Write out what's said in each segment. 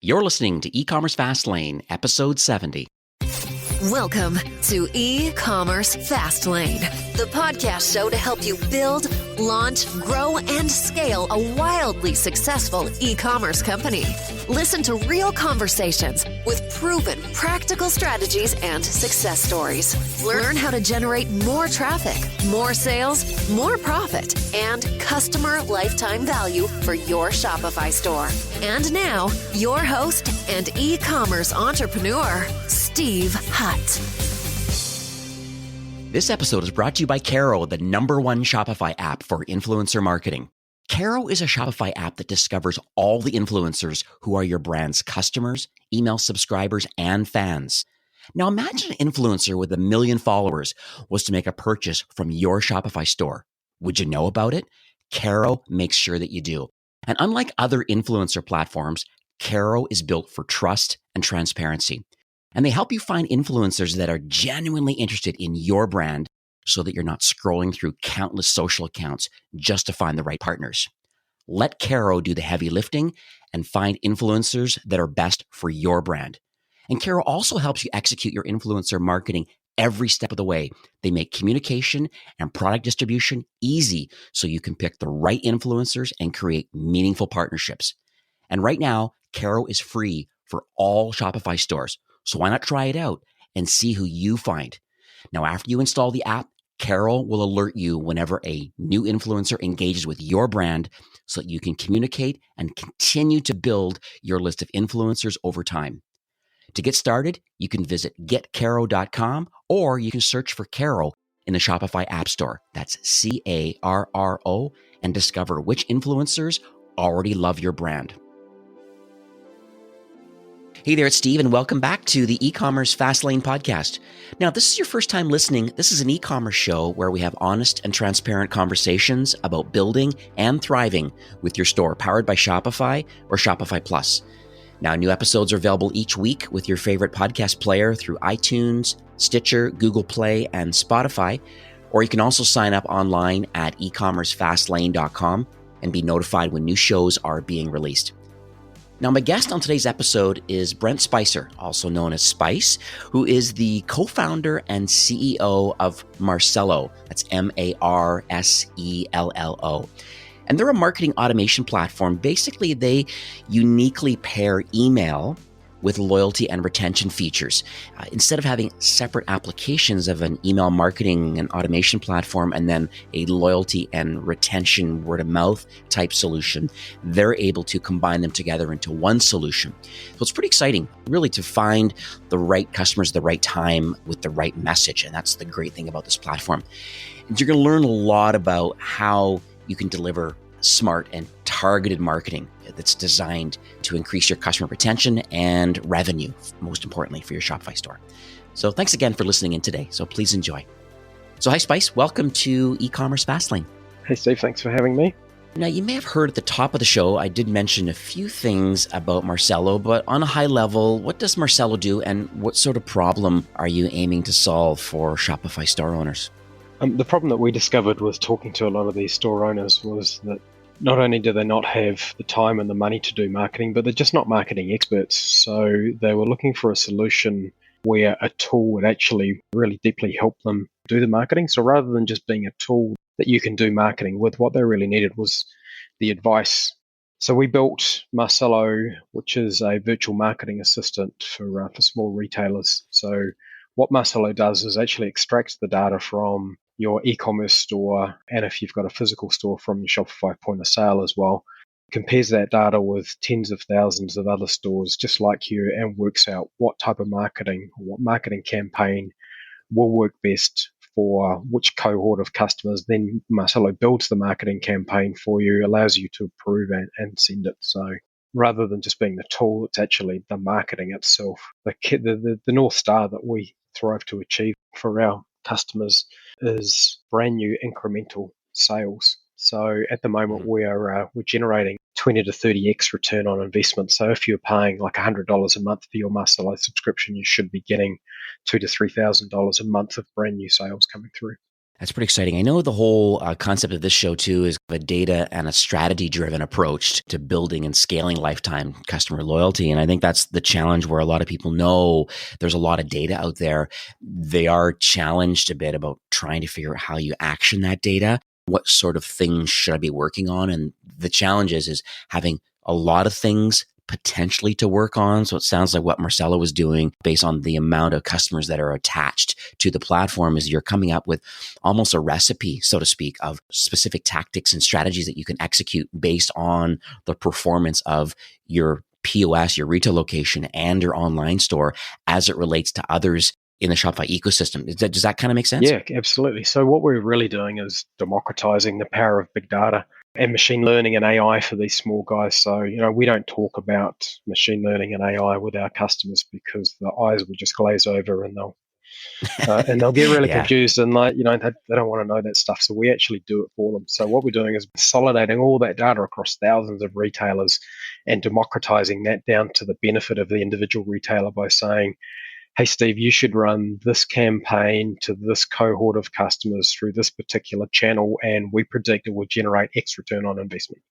You're listening to E-Commerce Fastlane, episode 70. Welcome to E-Commerce Fastlane, the podcast show to help you build, launch, grow, and scale a wildly successful e-commerce company. Listen to real conversations with proven practical strategies and success stories. Learn how to generate more traffic, more sales, more profit, and customer lifetime value for your Shopify store. And now, your host and e-commerce entrepreneur, Steve Hutt. This episode is brought to you by Caro, the #1 Shopify app for influencer marketing. Caro is a Shopify app that discovers all the influencers who are your brand's customers, email subscribers, and fans. Now imagine an influencer with 1 million followers was to make a purchase from your Shopify store. Would you know about it? Caro makes sure that you do. And unlike other influencer platforms, Caro is built for trust and transparency. And they help you find influencers that are genuinely interested in your brand so that you're not scrolling through countless social accounts just to find the right partners. Let Caro do the heavy lifting and find influencers that are best for your brand. And Caro also helps you execute your influencer marketing every step of the way. They make communication and product distribution easy so you can pick the right influencers and create meaningful partnerships. And right now, Caro is free for all Shopify stores. So why not try it out and see who you find? Now, after you install the app, Caro will alert you whenever a new influencer engages with your brand so that you can communicate and continue to build your list of influencers over time. To get started, you can visit getcaro.com or you can search for Caro in the Shopify App Store. That's Carro, and discover which influencers already love your brand. Hey there, it's Steve, and welcome back to the E-Commerce Fastlane podcast. Now, if this is your first time listening, this is an e-commerce show where we have honest and transparent conversations about building and thriving with your store, powered by Shopify or Shopify Plus. Now, new episodes are available each week with your favorite podcast player through iTunes, Stitcher, Google Play, and Spotify. Or you can also sign up online at ecommercefastlane.com and be notified when new shows are being released. Now, my guest on today's episode is Brent Spicer, also known as Spice, who is the co-founder and CEO of Marsello. That's Marsello. And they're a marketing automation platform. Basically, they uniquely pair email with loyalty and retention features. Instead of having separate applications of an email marketing and automation platform and then a loyalty and retention word of mouth type solution, they're able to combine them together into one solution. So it's pretty exciting, really, to find the right customers at the right time with the right message. And that's the great thing about this platform. And you're going to learn a lot about how you can deliver smart and targeted marketing that's designed to increase your customer retention and revenue, most importantly, for your Shopify store. So thanks again for listening in today. So please enjoy. So hi, Spice. Welcome to E-Commerce Fastlane. Hey, Steve. Thanks for having me. Now, you may have heard at the top of the show, I did mention a few things about Marsello, but on a high level, what does Marsello do and what sort of problem are you aiming to solve for Shopify store owners? The problem that we discovered with talking to a lot of these store owners was that not only do they not have the time and the money to do marketing, but they're just not marketing experts. So they were looking for a solution where a tool would actually really deeply help them do the marketing. So rather than just being a tool that you can do marketing with, what they really needed was the advice. So we built Marsello, which is a virtual marketing assistant for small retailers. So what Marsello does is actually extracts the data from your e-commerce store, and if you've got a physical store, from your Shopify point of sale as well, compares that data with tens of thousands of other stores just like you and works out what type of marketing or what marketing campaign will work best for which cohort of customers. Then Marsello builds the marketing campaign for you, allows you to approve and send it. So rather than just being the tool, it's actually the marketing itself. The North Star that we thrive to achieve for our customers is brand new incremental sales. So at the moment we're generating 20 to 30x return on investment. So if you're paying like $100 a month for your Marsello subscription, you should be getting $2,000 to $3,000 a month of brand new sales coming through. That's pretty exciting. I know the whole concept of this show too is a data and a strategy driven approach to building and scaling lifetime customer loyalty. And I think that's the challenge where a lot of people know there's a lot of data out there. They are challenged a bit about trying to figure out how you action that data. What sort of things should I be working on? And the challenge is having a lot of things potentially to work on. So it sounds like what Marsello was doing based on the amount of customers that are attached to the platform is you're coming up with almost a recipe, so to speak, of specific tactics and strategies that you can execute based on the performance of your POS, your retail location, and your online store as it relates to others in the Shopify ecosystem. Does that kind of make sense? Yeah, absolutely. So what we're really doing is democratizing the power of big data and machine learning and AI for these small guys. So, we don't talk about machine learning and AI with our customers because the eyes will just glaze over and they'll get really Yeah. confused and they don't want to know that stuff. So we actually do it for them. So what we're doing is consolidating all that data across thousands of retailers and democratizing that down to the benefit of the individual retailer by saying, hey, Steve, you should run this campaign to this cohort of customers through this particular channel, and we predict it will generate X return on investment.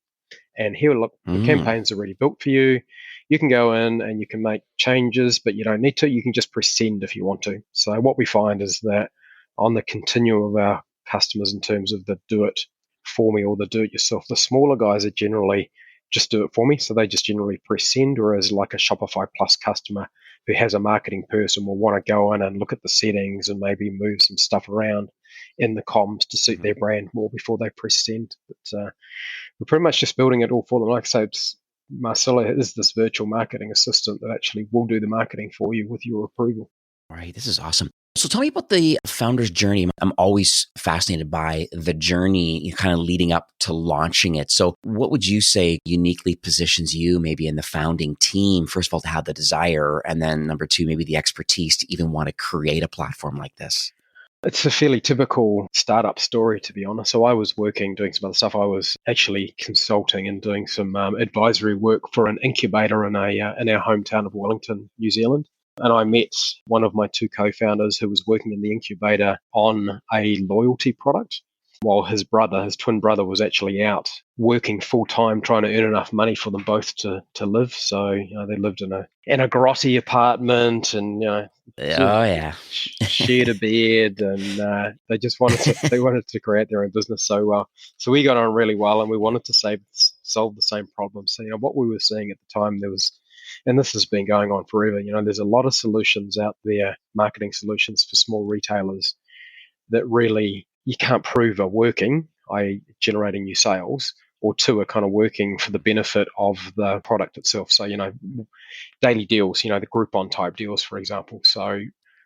And here, look, the campaign's already built for you. You can go in and you can make changes, but you don't need to. You can just press send if you want to. So what we find is that on the continuum of our customers in terms of the do it for me or the do it yourself, the smaller guys are generally just do it for me. So they just generally press send, whereas like a Shopify Plus customer who has a marketing person will want to go in and look at the settings and maybe move some stuff around in the comms to suit their brand more before they press send. But we're pretty much just building it all for them. Like I say, Marsello is this virtual marketing assistant that actually will do the marketing for you with your approval. Right. This is awesome. So tell me about the founder's journey. I'm always fascinated by the journey kind of leading up to launching it. So what would you say uniquely positions you maybe in the founding team, first of all, to have the desire, and then number two, maybe the expertise to even want to create a platform like this? It's a fairly typical startup story, to be honest. So I was doing some other stuff. I was actually consulting and doing some advisory work for an incubator in our hometown of Wellington, New Zealand. And I met one of my two co-founders who was working in the incubator on a loyalty product, while his twin brother, was actually out working full-time trying to earn enough money for them both to live. So they lived in a grotty apartment and shared a bed, and they just wanted to create their own business. So we got on really well, and we wanted to solve the same problem. So what we were seeing at the time, and this has been going on forever, there's a lot of solutions out there, marketing solutions for small retailers that really you can't prove are working, i.e. generating new sales, or two, are kind of working for the benefit of the product itself. So, daily deals, the Groupon type deals, for example. So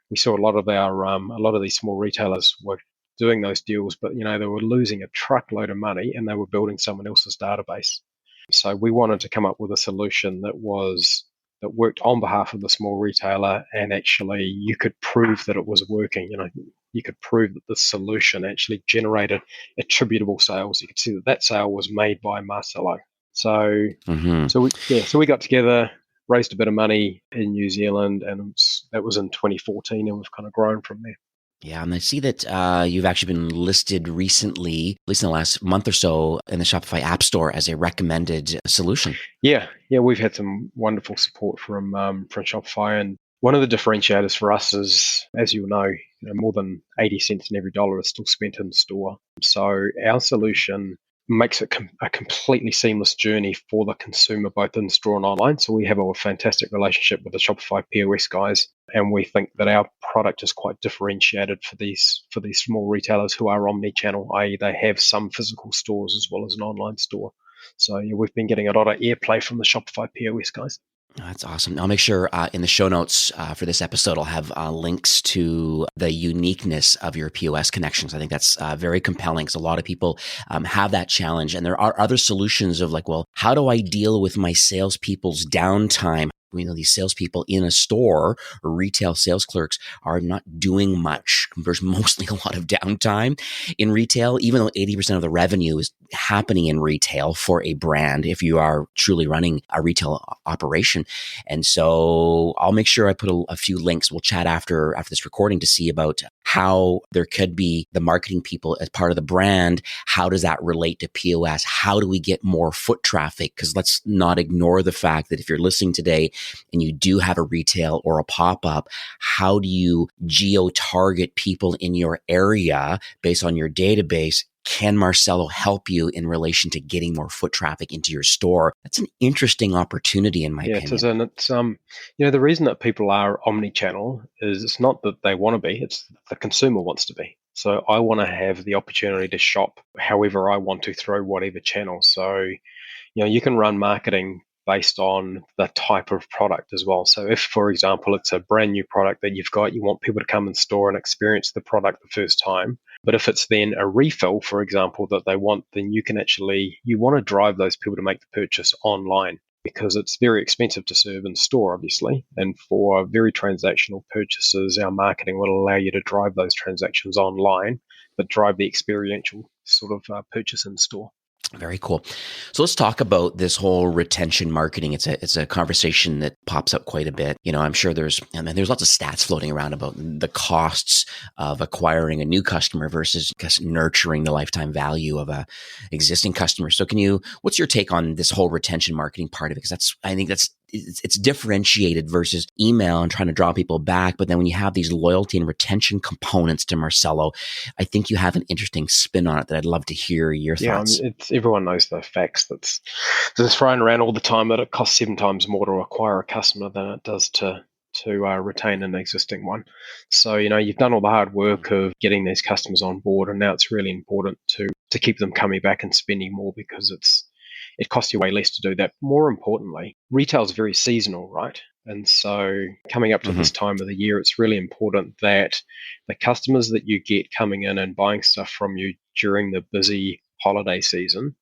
we saw a lot of these small retailers were doing those deals, but, they were losing a truckload of money and they were building someone else's database. So we wanted to come up with a solution that worked on behalf of the small retailer, and actually you could prove that it was working. You could prove that the solution actually generated attributable sales. You could see that sale was made by Marsello. So we got together, raised a bit of money in New Zealand, and that was in 2014, and we've kind of grown from there. Yeah, and I see that you've actually been listed recently, at least in the last month or so, in the Shopify App Store as a recommended solution. Yeah, we've had some wonderful support from Shopify, and one of the differentiators for us is, as you know, more than 80 cents in every dollar is still spent in store. So our solution makes it a completely seamless journey for the consumer, both in store and online. So we have a fantastic relationship with the Shopify POS guys, and we think that our product is quite differentiated for these small retailers who are omni-channel, i.e. they have some physical stores as well as an online store. So we've been getting a lot of airplay from the Shopify POS guys. Oh, that's awesome. I'll make sure in the show notes for this episode, I'll have links to the uniqueness of your POS connections. I think that's very compelling because a lot of people have that challenge. And there are other solutions of like, well, how do I deal with my salespeople's downtime? these salespeople in a store or retail sales clerks are not doing much. There's mostly a lot of downtime in retail, even though 80% of the revenue is happening in retail for a brand if you are truly running a retail operation. And so I'll make sure I put a few links. We'll chat after this recording to see about how there could be the marketing people as part of the brand. How does that relate to POS? How do we get more foot traffic? Because let's not ignore the fact that if you're listening today and you do have a retail or a pop-up, how do you geo-target people in your area based on your database? Can Marsello help you in relation to getting more foot traffic into your store? That's an interesting opportunity, in my opinion. Yeah, it is, and it's the reason that people are omni-channel is it's not that they want to be; it's the consumer wants to be. So I want to have the opportunity to shop however I want to through whatever channel. So you can run marketing based on the type of product as well. So if, for example, it's a brand new product that you've got, you want people to come in store and experience the product the first time. But if it's then a refill, for example, that they want, then you want to drive those people to make the purchase online because it's very expensive to serve in store, obviously. And for very transactional purchases, our marketing will allow you to drive those transactions online, but drive the experiential sort of purchase in store. Very cool. So let's talk about this whole retention marketing. It's a conversation that pops up quite a bit. I'm sure there's lots of stats floating around about the costs of acquiring a new customer versus nurturing the lifetime value of a existing customer. So what's your take on this whole retention marketing part of it? Because I think it's differentiated versus email and trying to draw people back. But then when you have these loyalty and retention components to Marsello, I think you have an interesting spin on it that I'd love to hear your thoughts. Everyone knows the facts that's thrown around all the time that it costs 7 times more to acquire a customer than it does to retain an existing one. So, you've done all the hard work of getting these customers on board, and now it's really important to keep them coming back and spending more because it costs you way less to do that. More importantly, retail is very seasonal, right? And so coming up to this time of the year, it's really important that the customers that you get coming in and buying stuff from you during the busy holiday season,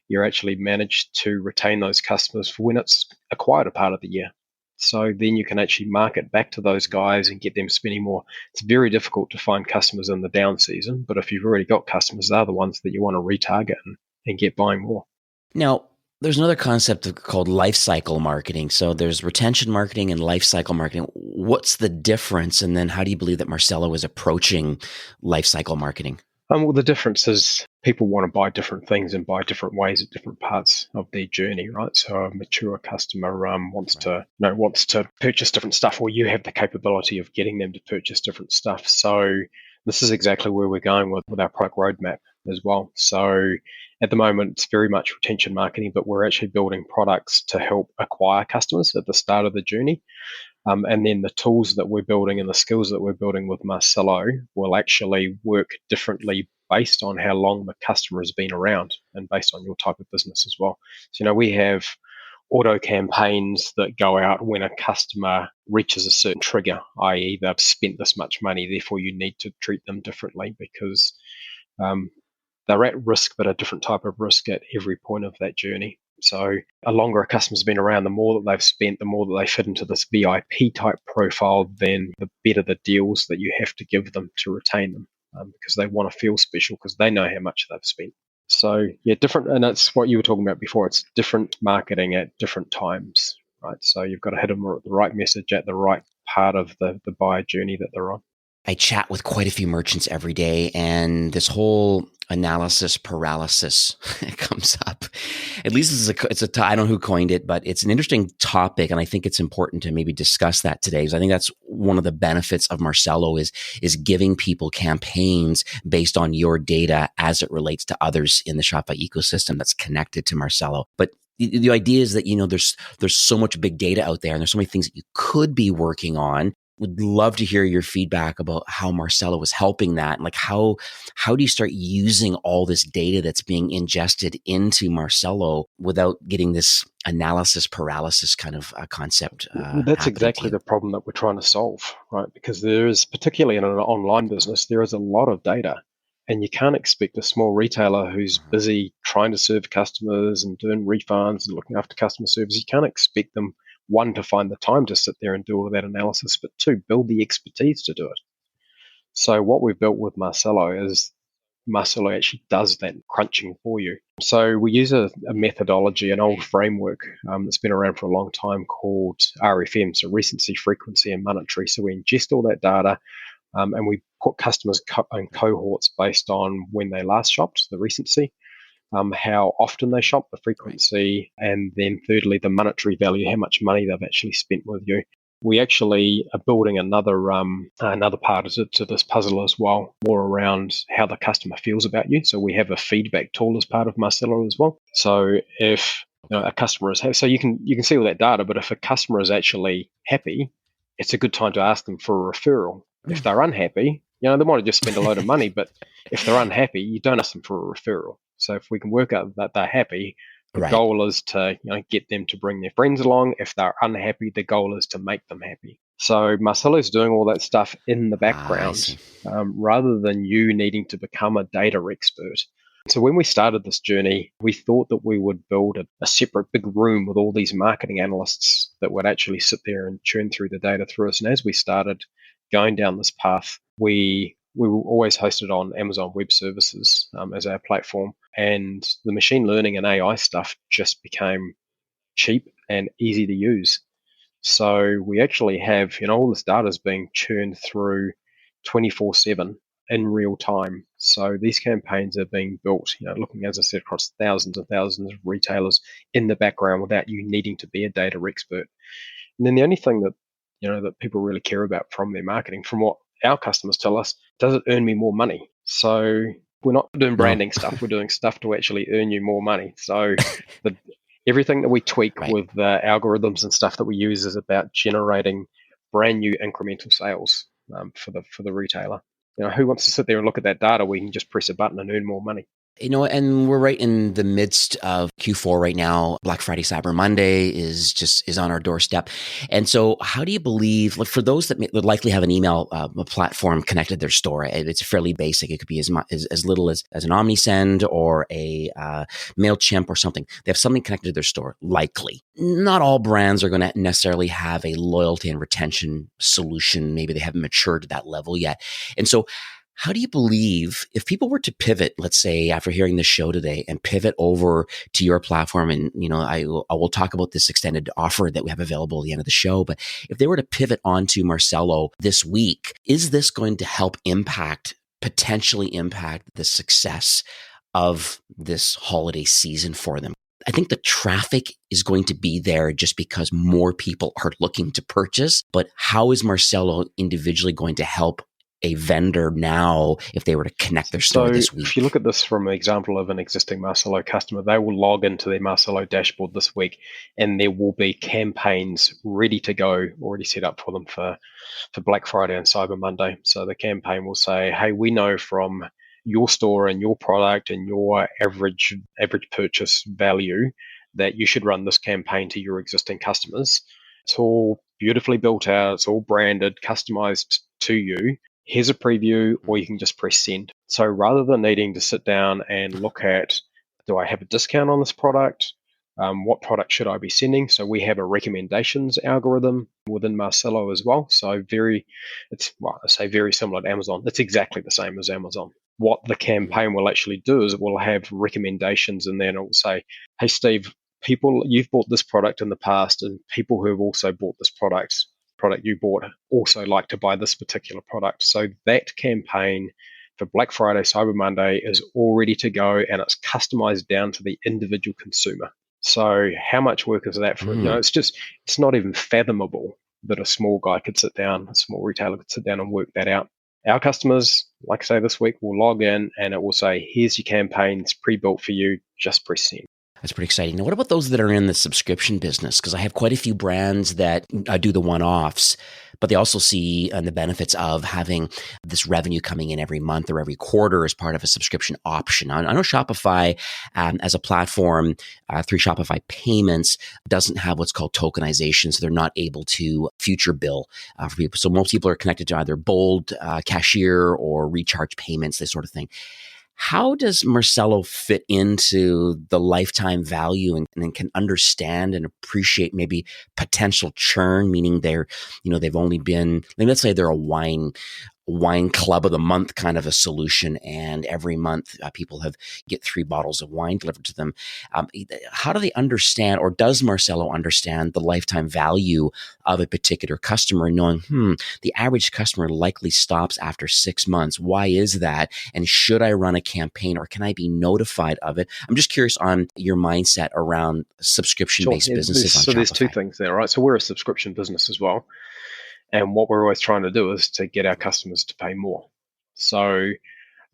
you actually manage to retain those customers for when it's a quieter part of the year. So then you can actually market back to those guys and get them spending more. It's very difficult to find customers in the down season, but if you've already got customers, they're the ones that you want to retarget and get buying more. Now, there's another concept called lifecycle marketing. So there's retention marketing and lifecycle marketing. What's the difference? And then how do you believe that Marsello is approaching lifecycle marketing? Well, the difference is people want to buy different things and buy different ways at different parts of their journey, right? So a mature customer wants to purchase different stuff, or you have the capability of getting them to purchase different stuff. So this is exactly where we're going with our product roadmap as well. So at the moment, it's very much retention marketing, but we're actually building products to help acquire customers at the start of the journey. And then the tools that we're building and the skills that we're building with Marsello will actually work differently based on how long the customer has been around and based on your type of business as well. So, we have auto campaigns that go out when a customer reaches a certain trigger, i.e. they've spent this much money, therefore you need to treat them differently because they're at risk, but a different type of risk at every point of that journey. So the longer a customer's been around, the more that they've spent, the more that they fit into this VIP type profile, then the better the deals that you have to give them to retain them because they want to feel special because they know how much they've spent. So different, and that's what you were talking about before. It's different marketing at different times, right? So you've got to hit them with the right message at the right part of the buyer journey that they're on. I chat with quite a few merchants every day, and this whole analysis paralysis comes up. At least I don't know who coined it, but it's an interesting topic, and I think it's important to maybe discuss that today. Because I think that's one of the benefits of Marsello is giving people campaigns based on your data as it relates to others in the Shopify ecosystem that's connected to Marsello. But the idea is that there's so much big data out there, and there's so many things that you could be working on. Would love to hear your feedback about how Marsello is helping that. And how do you start using all this data that's being ingested into Marsello without getting this analysis paralysis kind of concept? That's exactly the problem that we're trying to solve, right? Because there is, particularly in an online business, there is a lot of data. And you can't expect a small retailer who's busy trying to serve customers and doing refunds and looking after customer service. You can't expect them one, to find the time to sit there and do all of that analysis, but two, build the expertise to do it. So what we've built with Marsello is Marsello actually does that crunching for you. So we use a methodology, an old framework that's been around for a long time called RFM, so recency, frequency, and monetary. So we ingest all that data and we put customers in cohorts based on when they last shopped, the recency, how often they shop, the frequency, and then thirdly, the monetary value, how much money they've actually spent with you. We actually are building another part to this puzzle as well, more around how the customer feels about you. So we have a feedback tool as part of Marsello as well. So if a customer is happy, so you can see all that data, but if a customer is actually happy, it's a good time to ask them for a referral. If they're unhappy, they might have just spent a load of money, but if they're unhappy, you don't ask them for a referral. So if we can work out that they're happy, the goal is to get them to bring their friends along. If they're unhappy, the goal is to make them happy. So Marsello's doing all that stuff in the background rather than you needing to become a data expert. So when we started this journey, we thought that we would build a separate big room with all these marketing analysts that would actually sit there and churn through the data through us. And as we started going down this path, we were always hosted on Amazon Web Services as our platform. And the machine learning and AI stuff just became cheap and easy to use. So we actually have, all this data is being churned through 24/7 in real time. So these campaigns are being built, looking, as I said, across thousands and thousands of retailers in the background without you needing to be a data expert. And then the only thing that, that people really care about from their marketing, from what our customers tell us, does it earn me more money? So we're not doing branding stuff. We're doing stuff to actually earn you more money. So everything that we tweak with the algorithms and stuff that we use is about generating brand new incremental sales for the retailer. Who wants to sit there and look at that data? We can just press a button and earn more money. And we're right in the midst of Q4 right now. Black Friday, Cyber Monday is on our doorstep. And so how do you believe, for those that would likely have an email a platform connected to their store, it's fairly basic. It could be as little as an OmniSend or a MailChimp or something. They have something connected to their store, likely. Not all brands are going to necessarily have a loyalty and retention solution. Maybe they haven't matured to that level yet. And so how do you believe, if people were to pivot, let's say after hearing this show today, and pivot over to your platform, and I will talk about this extended offer that we have available at the end of the show, but if they were to pivot onto Marsello this week, is this going to help potentially impact the success of this holiday season for them? I think the traffic is going to be there just because more people are looking to purchase, but how is Marsello individually going to help a vendor now if they were to connect their store this week? If you look at this from an example of an existing Marsello customer, they will log into their Marsello dashboard this week and there will be campaigns ready to go, already set up for them for Black Friday and Cyber Monday. So the campaign will say, hey, we know from your store and your product and your average purchase value that you should run this campaign to your existing customers. It's all beautifully built out. It's all branded, customized to you. Here's a preview, or you can just press send. So rather than needing to sit down and look at, do I have a discount on this product? What product should I be sending? So we have a recommendations algorithm within Marsello as well. So very similar to Amazon. It's exactly the same as Amazon. What the campaign will actually do is it will have recommendations, and then it will say, hey, Steve, you've bought this product in the past, and people who have also bought this product you bought also like to buy this particular product. So that campaign for Black Friday, Cyber Monday is all ready to go, and it's customized down to the individual consumer. So how much work is that for? It's not even fathomable that a small retailer could sit down and work that out. Our customers, like I say, this week will log in and it will say, here's your campaigns pre-built for you, just press send. That's pretty exciting. Now, what about those that are in the subscription business? Because I have quite a few brands that do the one-offs, but they also see the benefits of having this revenue coming in every month or every quarter as part of a subscription option. I know Shopify as a platform through Shopify Payments doesn't have what's called tokenization, so they're not able to future bill for people. So most people are connected to either Bold, Cashier, or Recharge Payments, this sort of thing. How does Marsello fit into the lifetime value and can understand and appreciate maybe potential churn, meaning they've only been, let's say they're a wine club of the month kind of a solution, and every month people get 3 bottles of wine delivered to them. How do they understand, or does Marsello understand the lifetime value of a particular customer, knowing the average customer likely stops after 6 months? Why is that? And should I run a campaign, or can I be notified of it? I'm just curious on your mindset around subscription-based businesses on Shopify. There's 2 things there, right? So we're a subscription business as well. And what we're always trying to do is to get our customers to pay more. So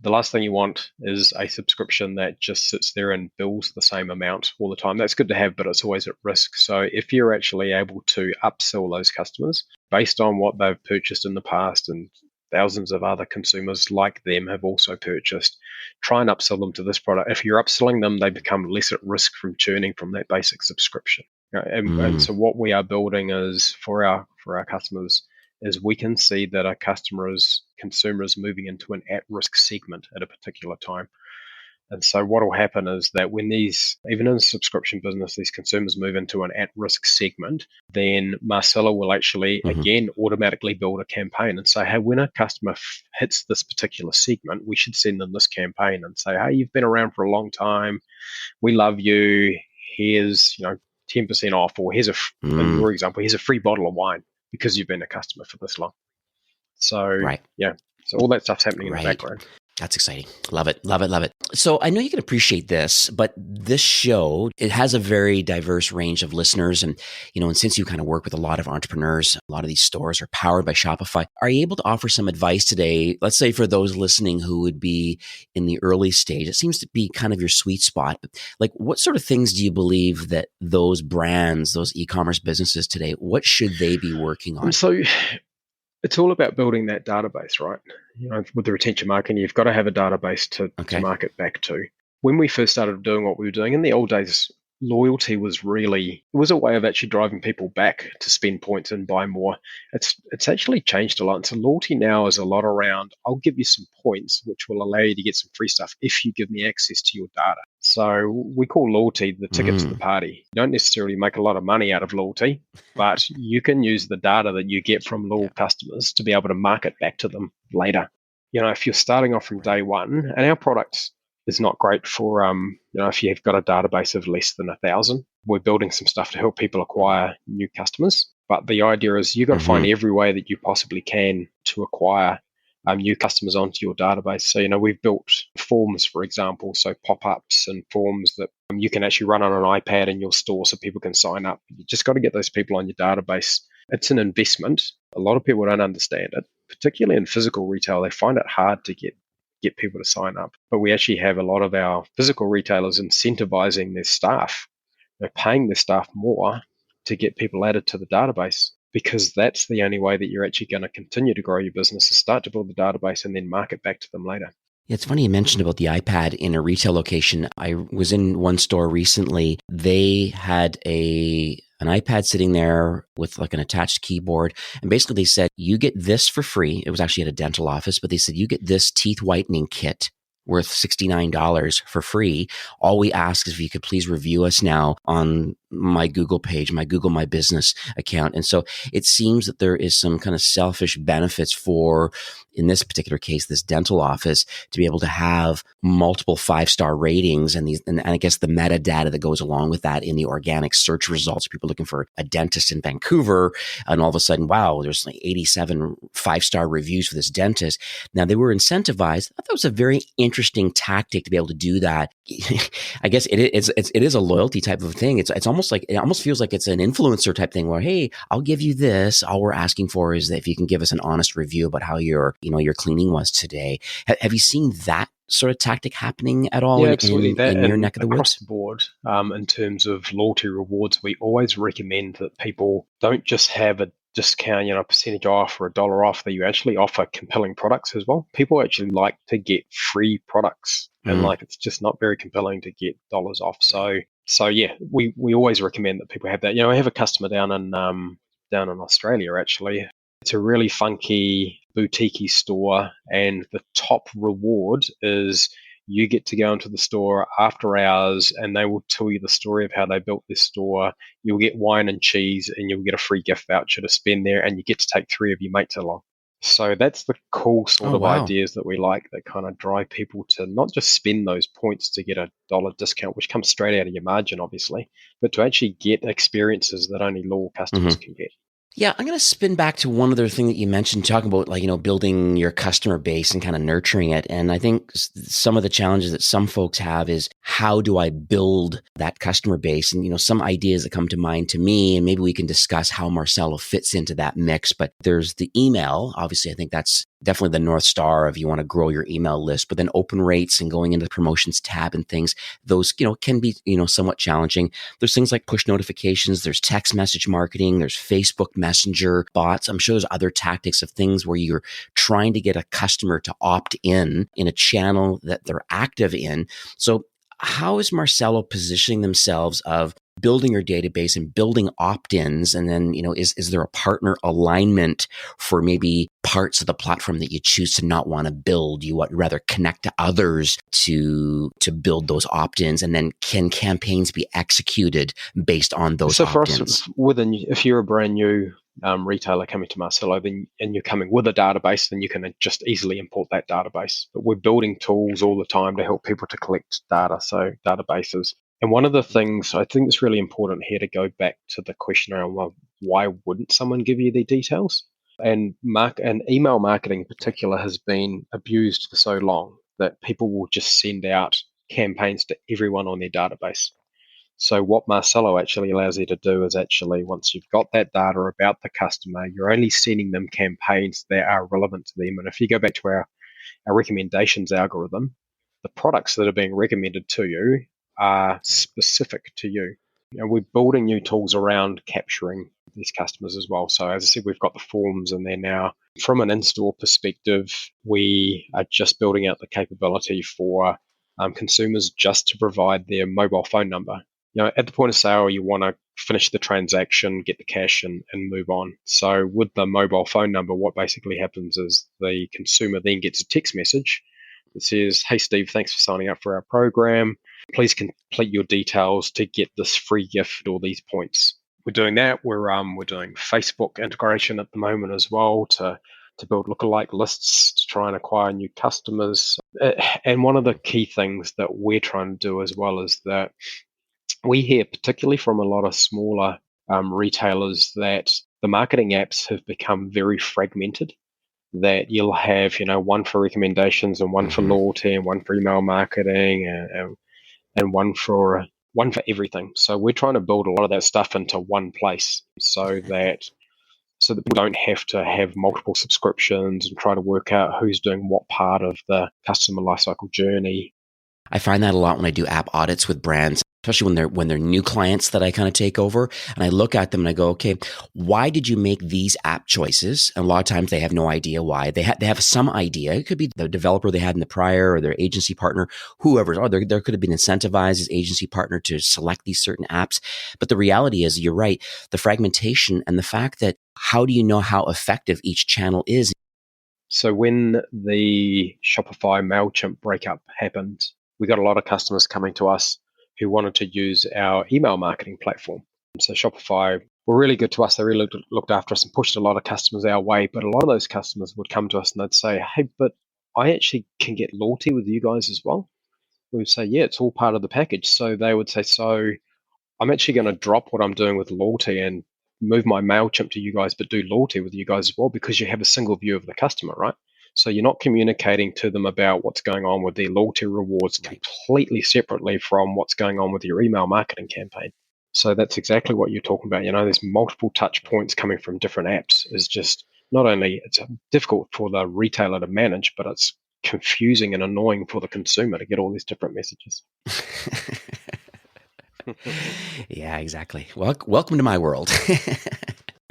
the last thing you want is a subscription that just sits there and bills the same amount all the time. That's good to have, but it's always at risk. So if you're actually able to upsell those customers based on what they've purchased in the past, and thousands of other consumers like them have also purchased, try and upsell them to this product. If you're upselling them, they become less at risk from churning from that basic subscription. And so what we are building is for our customers is we can see that a consumer is moving into an at-risk segment at a particular time. And so what will happen is that when even in a subscription business, these consumers move into an at-risk segment, then Marsello will actually, again, automatically build a campaign and say, hey, when a customer hits this particular segment, we should send them this campaign and say, hey, you've been around for a long time. We love you. Here's, 10% off, or here's in your example, here's a free bottle of wine because you've been a customer for this long. So, so all that stuff's happening in the background. That's exciting. Love it. Love it. Love it. So I know you can appreciate this, but this show, it has a very diverse range of listeners. And, and since you kind of work with a lot of entrepreneurs, a lot of these stores are powered by Shopify. Are you able to offer some advice today? Let's say for those listening who would be in the early stage, it seems to be kind of your sweet spot. Like, what sort of things do you believe that those brands, those e-commerce businesses today, what should they be working on? So it's all about building that database, right? With the retention marketing, you've got to have a database to market back to. When we first started doing what we were doing in the old days, loyalty was a way of actually driving people back to spend points and buy more. It's actually changed a lot. And so loyalty now is a lot around, I'll give you some points, which will allow you to get some free stuff if you give me access to your data. So we call loyalty the ticket to the party. You don't necessarily make a lot of money out of loyalty, but you can use the data that you get from loyal customers to be able to market back to them later. If you're starting off from day one, and our product is not great for, if you've got a database of less than 1,000, we're building some stuff to help people acquire new customers. But the idea is you've got to find every way that you possibly can to acquire new customers onto your database. So, we've built forms, for example, so pop-ups and forms that you can actually run on an iPad in your store so people can sign up. You just got to get those people on your database. It's an investment. A lot of people don't understand it, particularly in physical retail. They find it hard to get people to sign up. But we actually have a lot of our physical retailers incentivizing their staff. They're paying their staff more to get people added to the database, because that's the only way that you're actually going to continue to grow your business, is start to build the database and then market back to them later. It's funny you mentioned about the iPad in a retail location. I was in one store recently. They had an iPad sitting there with like an attached keyboard. And basically they said, you get this for free. It was actually at a dental office, but they said, you get this teeth whitening kit worth $69 for free. All we ask is if you could please review us now on my Google page, my Google My Business account. And so it seems that there is some kind of selfish benefits for, in this particular case, this dental office, to be able to have multiple 5-star ratings and I guess the metadata that goes along with that in the organic search results. People looking for a dentist in Vancouver, and all of a sudden, wow, there's like 87 5-star reviews for this dentist. Now, they were incentivized. I thought it was a very interesting tactic to be able to do that. I guess it is a loyalty type of thing. It almost feels like it's an influencer type thing where, hey, I'll give you this. All we're asking for is that if you can give us an honest review about how your cleaning was today. Have you seen that sort of tactic happening at all in your neck of the woods? Across the board, in terms of loyalty rewards, we always recommend that people don't just have a discount, a percentage off or $1 off, that you actually offer compelling products as well. People actually like to get free products, and it's just not very compelling to get dollars off. So yeah, we always recommend that people have that. I have a customer down in Australia actually. It's a really funky boutique store, and the top reward is You get to go into the store after hours and they will tell you the story of how they built this store. You'll get wine and cheese and you'll get a free gift voucher to spend there, and you get to take 3 of your mates along. So that's the cool sort Oh, of wow. ideas that we like, that kind of drive people to not just spend those points to get a dollar discount, which comes straight out of your margin, obviously, but to actually get experiences that only loyal customers can get. Yeah, I'm going to spin back to one other thing that you mentioned, talking about building your customer base and kind of nurturing it. And I think some of the challenges that some folks have is, how do I build that customer base? And, some ideas that come to mind to me, and maybe we can discuss how Marsello fits into that mix. But there's the email. Obviously, I think that's definitely the North Star if you want to grow your email list. But then open rates and going into the promotions tab and things, those, can be, somewhat challenging. There's things like push notifications, there's text message marketing, there's Facebook Messenger bots. I'm sure there's other tactics of things where you're trying to get a customer to opt in a channel that they're active in. So how is Marsello positioning themselves of building your database and building opt-ins? And then, is there a partner alignment for maybe parts of the platform that you choose to not want to build? You would rather connect to others to build those opt-ins, and then can campaigns be executed based on those opt-ins? For us, if you're a brand new retailer coming to Marsello, and you're coming with a database, then you can just easily import that database. But we're building tools all the time to help people to collect data, so databases. And one of the things I think is really important here, to go back to the question around, well, why wouldn't someone give you their details? And email marketing in particular has been abused for so long that people will just send out campaigns to everyone on their database. So what Marsello actually allows you to do is, actually, once you've got that data about the customer, you're only sending them campaigns that are relevant to them. And if you go back to our recommendations algorithm, the products that are being recommended to you are specific to you. We're building new tools around capturing these customers as well. So as I said, we've got the forms in there now. From an in-store perspective, we are just building out the capability for consumers just to provide their mobile phone number. At the point of sale, you want to finish the transaction, get the cash, and move on. So with the mobile phone number, what basically happens is the consumer then gets a text message that says, "Hey, Steve, thanks for signing up for our program. Please complete your details to get this free gift or these points." We're doing that. We're doing Facebook integration at the moment as well to build lookalike lists to try and acquire new customers. And one of the key things that we're trying to do as well is that we hear, particularly from a lot of smaller retailers, that the marketing apps have become very fragmented. That you'll have, one for recommendations and one for loyalty and one for email marketing and one for everything. So we're trying to build a lot of that stuff into one place, so that people don't have to have multiple subscriptions and try to work out who's doing what part of the customer lifecycle journey. I find that a lot when I do app audits with brands, especially when they're new clients that I kind of take over, and I look at them and I go, okay, why did you make these app choices? And a lot of times they have no idea why. They have some idea. It could be the developer they had in the prior, or their agency partner, whoever's, or there could have been incentivized as agency partner to select these certain apps. But the reality is, you're right, the fragmentation and the fact that, how do you know how effective each channel is? So when the Shopify MailChimp breakup happened, we got a lot of customers coming to us who wanted to use our email marketing platform. So Shopify were really good to us. They really looked after us and pushed a lot of customers our way. But a lot of those customers would come to us and they'd say, "Hey, but I actually can get loyalty with you guys as well." We would say, "Yeah, it's all part of the package." So they would say, "So I'm actually going to drop what I'm doing with loyalty and move my MailChimp to you guys, but do loyalty with you guys as well, because you have a single view of the customer, right? So you're not communicating to them about what's going on with their loyalty rewards completely separately from what's going on with your email marketing campaign." So that's exactly what you're talking about. There's multiple touch points coming from different apps. Is just, not only it's difficult for the retailer to manage, but it's confusing and annoying for the consumer to get all these different messages. Yeah, exactly. Welcome to my world.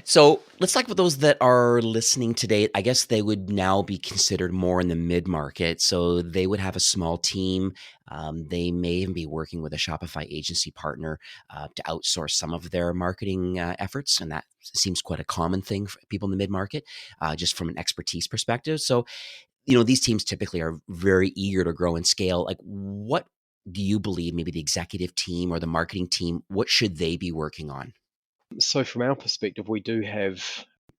So let's talk about those that are listening today. I guess they would now be considered more in the mid-market. So they would have a small team. They may even be working with a Shopify agency partner to outsource some of their marketing efforts. And that seems quite a common thing for people in the mid-market, just from an expertise perspective. So these teams typically are very eager to grow and scale. Like, what do you believe maybe the executive team or the marketing team, what should they be working on? So from our perspective, we do have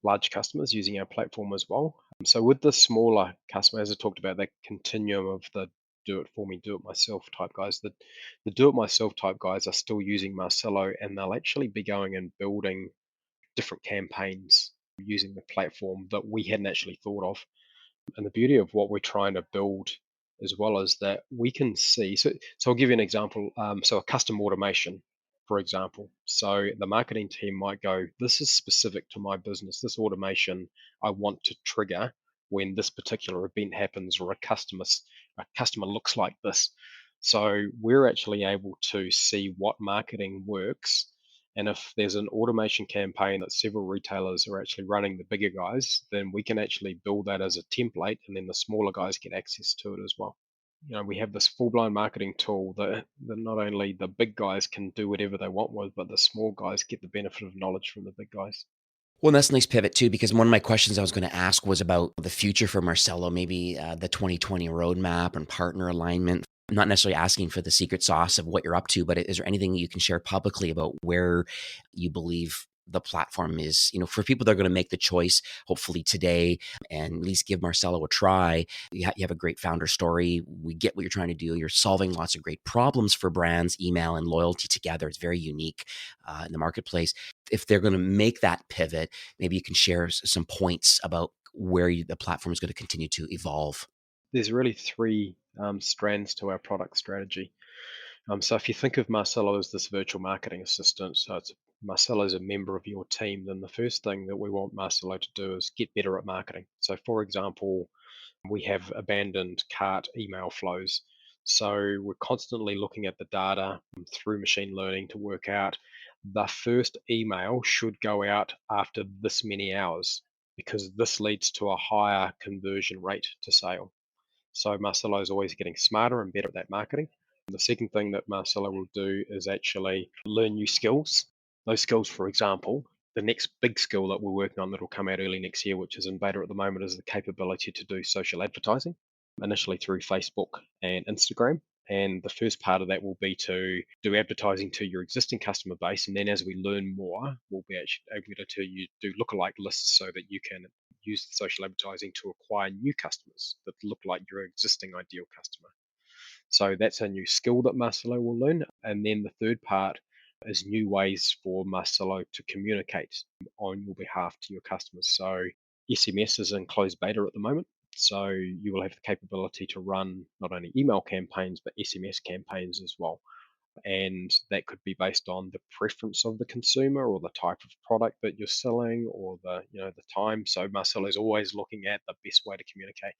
large customers using our platform as well. So with the smaller customer, as I talked about, that continuum of the do it for me, do it myself type guys, the do it myself type guys are still using Marsello, and they'll actually be going and building different campaigns using the platform that we hadn't actually thought of. And the beauty of what we're trying to build as well is that we can see. So I'll give you an example. So a custom automation, for example. So the marketing team might go, this is specific to my business. This automation I want to trigger when this particular event happens, or a customer looks like this. So we're actually able to see what marketing works, and if there's an automation campaign that several retailers are actually running, the bigger guys, then we can actually build that as a template, and then the smaller guys get access to it as well. We have this full-blown marketing tool that not only the big guys can do whatever they want with, but the small guys get the benefit of knowledge from the big guys. Well, that's a nice pivot too, because one of my questions I was going to ask was about the future for Marsello, maybe the 2020 roadmap and partner alignment. I'm not necessarily asking for the secret sauce of what you're up to, but is there anything you can share publicly about where you believe the platform is, for people that are going to make the choice, hopefully today, and at least give Marsello a try? You have a great founder story. We get what you're trying to do. You're solving lots of great problems for brands, email and loyalty together. It's very unique in the marketplace. If they're going to make that pivot, maybe you can share some points about where the platform is going to continue to evolve. There's really three strands to our product strategy. So if you think of Marsello as this virtual marketing assistant, so Marsello is a member of your team, then the first thing that we want Marsello to do is get better at marketing. So for example, we have abandoned cart email flows. So we're constantly looking at the data through machine learning to work out the first email should go out after this many hours, because this leads to a higher conversion rate to sale. So Marsello is always getting smarter and better at that marketing. The second thing that Marsello will do is actually learn new skills. Those skills, for example, the next big skill that we're working on that will come out early next year, which is in beta at the moment, is the capability to do social advertising, initially through Facebook and Instagram. And the first part of that will be to do advertising to your existing customer base. And then as we learn more, we'll be actually able to do lookalike lists so that you can use the social advertising to acquire new customers that look like your existing ideal customer. So that's a new skill that Marsello will learn. And then the third part is new ways for Marsello to communicate on your behalf to your customers. So SMS is in closed beta at the moment. So you will have the capability to run not only email campaigns, but SMS campaigns as well. And that could be based on the preference of the consumer or the type of product that you're selling, or the time. So Marsello is always looking at the best way to communicate.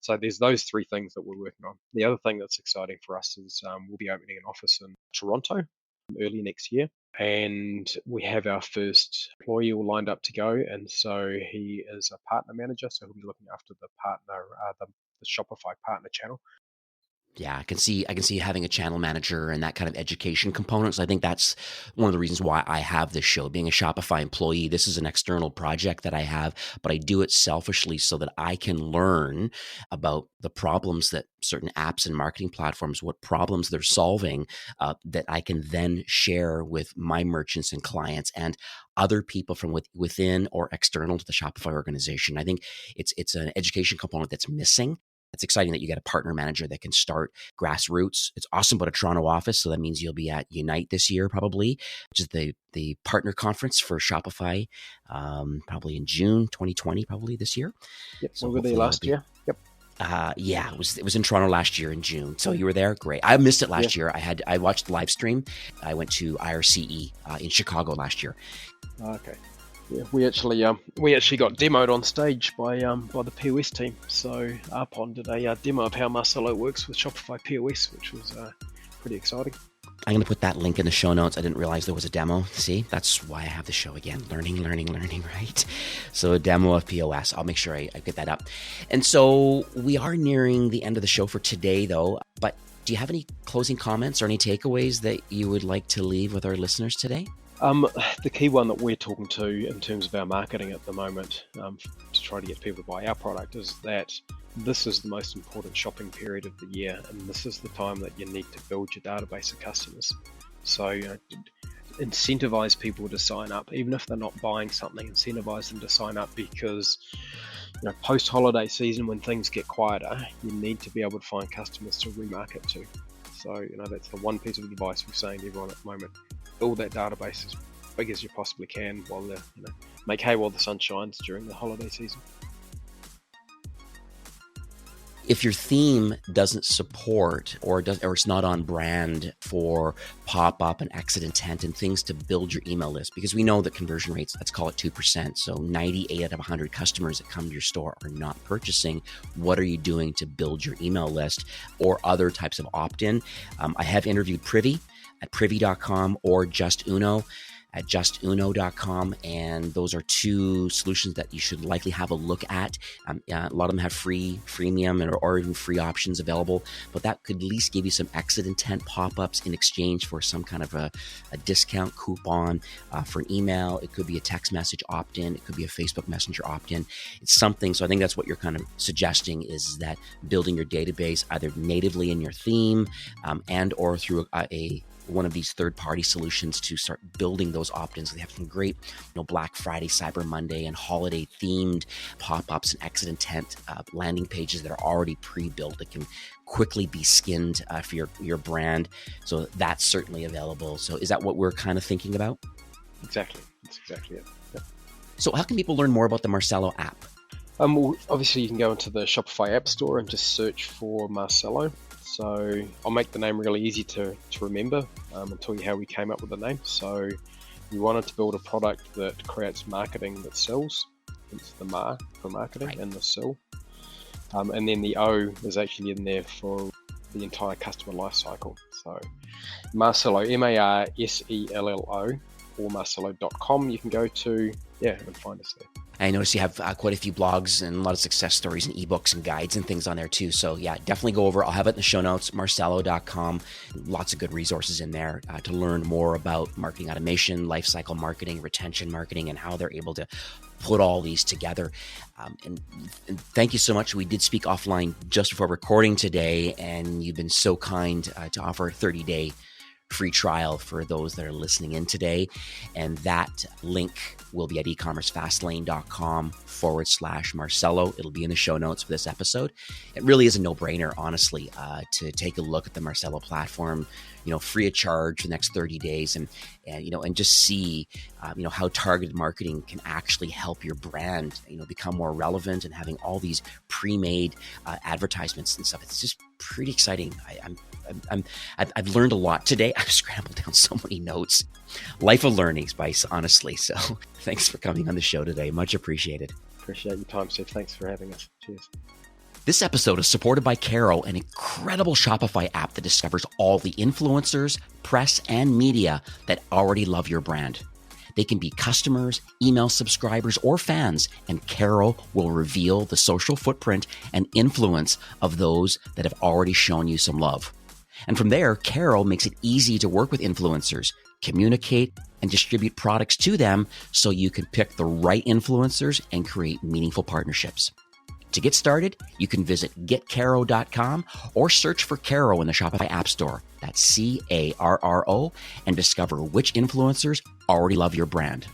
So there's those three things that we're working on. The other thing that's exciting for us is we'll be opening an office in Toronto early next year, and we have our first employee all lined up to go. And so he is a partner manager, so he'll be looking after the partner, the Shopify partner channel. Yeah, I can see having a channel manager and that kind of education component. So I think that's one of the reasons why I have this show. Being a Shopify employee, this is an external project that I have, but I do it selfishly so that I can learn about the problems that certain apps and marketing platforms, what problems they're solving, that I can then share with my merchants and clients and other people from within or external to the Shopify organization. I think it's an education component that's missing. It's exciting that you get a partner manager that can start grassroots. It's awesome about a Toronto office. So that means you'll be at Unite this year, probably, which is the partner conference for Shopify, probably in June 2020, probably this year. Yep, so we were there last year. Yep. Yeah, it was in Toronto last year in June. So you were there? Great. I missed it last year. I watched the live stream. I went to IRCE in Chicago last year. Okay. Yeah, we actually got demoed on stage by the POS team. So Arpon did a demo of how Marsello works with Shopify POS, which was pretty exciting. I'm going to put that link in the show notes. I didn't realize there was a demo. See, that's why I have the show again. Learning, right? So a demo of POS. I'll make sure I get that up. And so we are nearing the end of the show for today, though. But do you have any closing comments or any takeaways that you would like to leave with our listeners today? The key one that we're talking to in terms of our marketing at the moment to try to get people to buy our product is that this is the most important shopping period of the year, and this is the time that you need to build your database of customers. So, incentivize people to sign up, even if they're not buying something. Incentivize them to sign up because, post-holiday season when things get quieter, you need to be able to find customers to remarket to. So, that's the one piece of advice we're saying to everyone at the moment. Build that database as big as you possibly can while make hay while the sun shines during the holiday season. If your theme doesn't support or it's not on brand for pop-up and exit intent and things to build your email list, because we know that conversion rates, let's call it 2%. So 98 out of 100 customers that come to your store are not purchasing. What are you doing to build your email list or other types of opt-in? I have interviewed Privy at privy.com or Just Uno at justuno.com, and those are two solutions that you should likely have a look at. A lot of them have freemium or even free options available, but that could at least give you some exit intent pop-ups in exchange for some kind of a discount coupon for an email. It could be a text message opt-in. It could be a Facebook Messenger opt-in. It's something, so I think that's what you're kind of suggesting, is that building your database either natively in your theme and or through one of these third-party solutions to start building those opt-ins. They have some great, Black Friday, Cyber Monday, and holiday-themed pop-ups and exit intent landing pages that are already pre-built that can quickly be skinned for your brand. So that's certainly available. So is that what we're kind of thinking about? Exactly. That's exactly it. Yep. So how can people learn more about the Marsello app? Obviously, you can go into the Shopify App Store and just search for Marsello. So I'll make the name really easy to remember and tell you how we came up with the name. So we wanted to build a product that creates marketing that sells. It's the Mar for marketing, right, and the sell. And then the O is actually in there for the entire customer lifecycle. So Marsello, Marsello, or marsello.com, you can go to, and find us there. I notice you have quite a few blogs and a lot of success stories and ebooks and guides and things on there too. So definitely go over. I'll have it in the show notes, marsello.com. Lots of good resources in there to learn more about marketing automation, lifecycle marketing, retention marketing, and how they're able to put all these together. And thank you so much. We did speak offline just before recording today, and you've been so kind to offer a 30-day free trial for those that are listening in today. And that link will be at ecommercefastlane.com/Marsello. It'll be in the show notes for this episode. It really is a no-brainer, honestly, to take a look at the Marsello platform, free of charge for the next 30 days and just see, how targeted marketing can actually help your brand, become more relevant, and having all these pre-made advertisements and stuff. It's just pretty exciting. I've learned a lot today. I've scrambled down so many notes. Life of learning, Spice, honestly. So thanks for coming on the show today. Much appreciated. Appreciate your time, Steve. Thanks for having us. Cheers. This episode is supported by Caro, an incredible Shopify app that discovers all the influencers, press, and media that already love your brand. They can be customers, email subscribers, or fans, and Caro will reveal the social footprint and influence of those that have already shown you some love. And from there, Caro makes it easy to work with influencers, communicate, and distribute products to them so you can pick the right influencers and create meaningful partnerships. To get started, you can visit getcaro.com or search for Caro in the Shopify App Store. That's Carro, and discover which influencers already love your brand.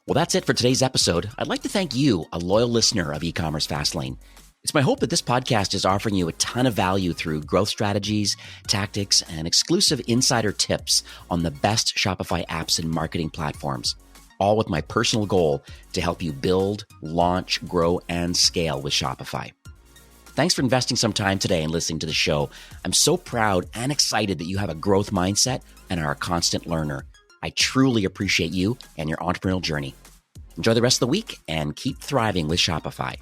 Well, that's it for today's episode. I'd like to thank you, a loyal listener of E-commerce Fastlane. It's my hope that this podcast is offering you a ton of value through growth strategies, tactics, and exclusive insider tips on the best Shopify apps and marketing platforms, all with my personal goal to help you build, launch, grow, and scale with Shopify. Thanks for investing some time today and listening to the show. I'm so proud and excited that you have a growth mindset and are a constant learner. I truly appreciate you and your entrepreneurial journey. Enjoy the rest of the week and keep thriving with Shopify.